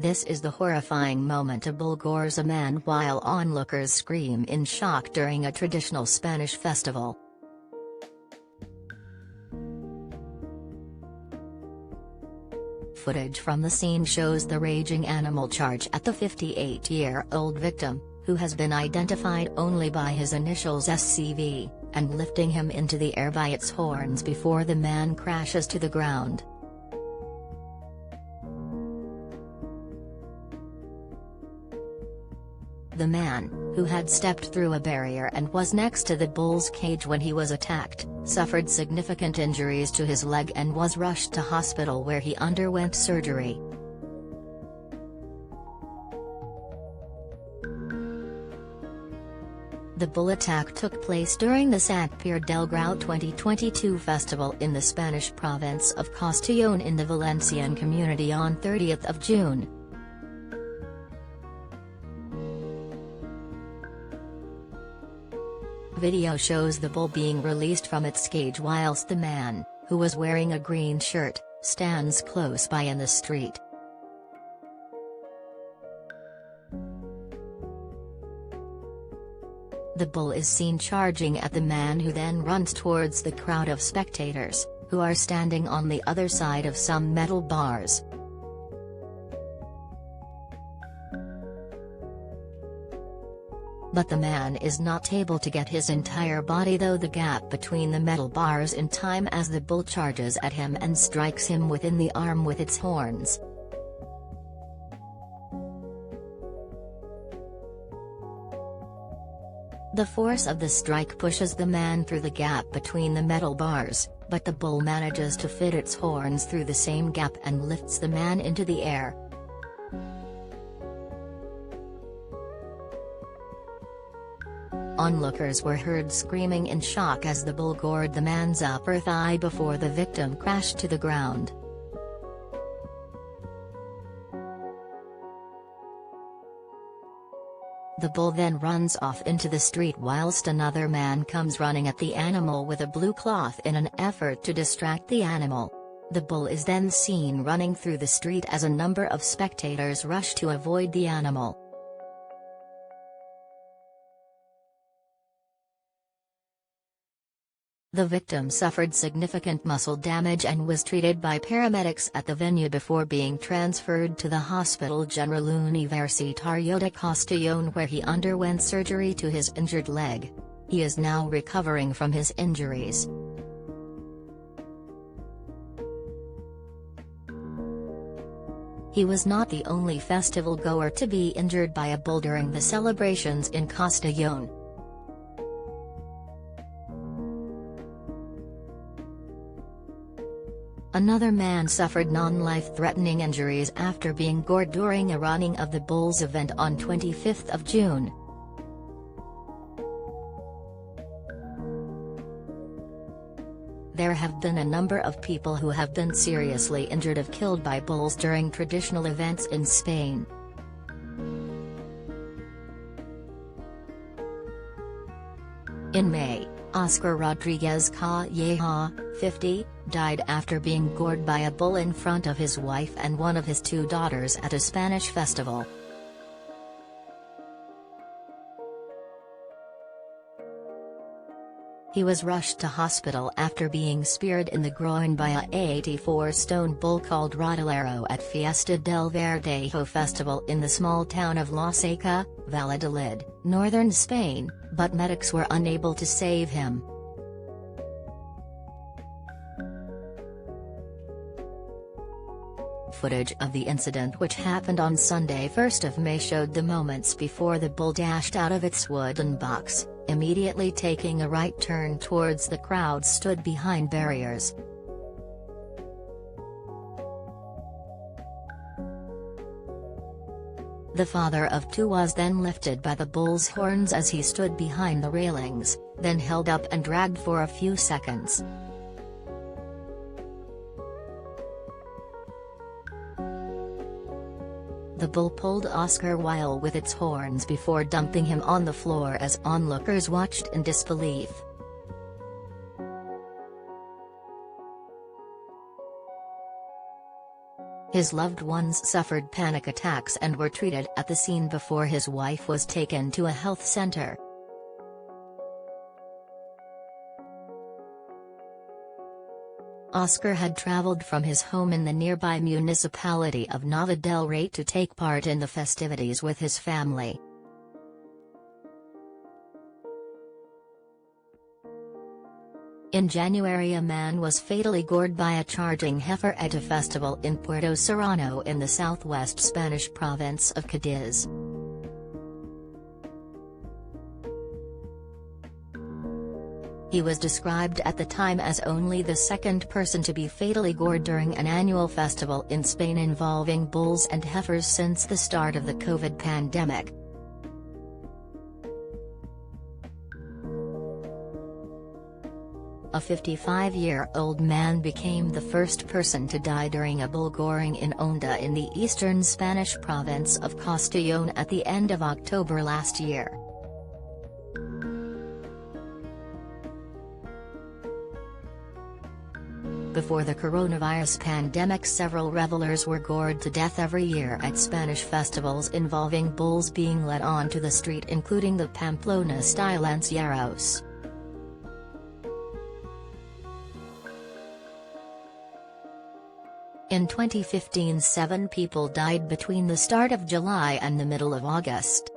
This is the horrifying moment a bull gores a man while onlookers scream in shock during a traditional Spanish festival. Footage from the scene shows the raging animal charge at the 58-year-old victim, who has been identified only by his initials S.C.V, and lifting him into the air by its horns before the man crashes to the ground. The man, who had stepped through a barrier and was next to the bull's cage when he was attacked, suffered significant injuries to his leg and was rushed to hospital where he underwent surgery. The bull attack took place during the Sant Pere del Grau 2022 festival in the Spanish province of Castellón in the Valencian community on 30th of June. Video shows the bull being released from its cage whilst the man, who was wearing a green shirt, stands close by in the street. The bull is seen charging at the man, who then runs towards the crowd of spectators, who are standing on the other side of some metal bars. But the man is not able to get his entire body through the gap between the metal bars in time as the bull charges at him and strikes him within the arm with its horns. The force of the strike pushes the man through the gap between the metal bars, but the bull manages to fit its horns through the same gap and lifts the man into the air. Onlookers were heard screaming in shock as the bull gored the man's upper thigh before the victim crashed to the ground. The bull then runs off into the street whilst another man comes running at the animal with a blue cloth in an effort to distract the animal. The bull is then seen running through the street as a number of spectators rush to avoid the animal. The victim suffered significant muscle damage and was treated by paramedics at the venue before being transferred to the Hospital General Universitario de Castellón, where he underwent surgery to his injured leg. He is now recovering from his injuries. He was not the only festival goer to be injured by a bull during the celebrations in Castellón. Another man suffered non-life-threatening injuries after being gored during a running of the bull's event on 25th of June. There have been a number of people who have been seriously injured or killed by bulls during traditional events in Spain. In May, Oscar Rodriguez Calleja, 50, died after being gored by a bull in front of his wife and one of his two daughters at a Spanish festival. He was rushed to hospital after being speared in the groin by a 84-stone bull called Rodilero at Fiesta del Verdejo festival in the small town of La Seca, Valladolid, northern Spain, but medics were unable to save him. Footage of the incident, which happened on Sunday 1st of May, showed the moments before the bull dashed out of its wooden box, immediately taking a right turn towards the crowd stood behind barriers. The father of two was then lifted by the bull's horns as he stood behind the railings, then held up and dragged for a few seconds. The bull pulled Oscar while with its horns before dumping him on the floor as onlookers watched in disbelief. His loved ones suffered panic attacks and were treated at the scene before his wife was taken to a health center. Oscar had traveled from his home in the nearby municipality of Nava del Rey to take part in the festivities with his family. In January, a man was fatally gored by a charging heifer at a festival in Puerto Serrano in the southwest Spanish province of Cádiz. He was described at the time as only the second person to be fatally gored during an annual festival in Spain involving bulls and heifers since the start of the COVID pandemic. A 55-year-old man became the first person to die during a bull goring in Onda in the eastern Spanish province of Castellón at the end of October last year. Before the coronavirus pandemic, several revelers were gored to death every year at Spanish festivals involving bulls being led onto the street, including the Pamplona-style Lanceros. In 2015, 7 people died between the start of July and the middle of August.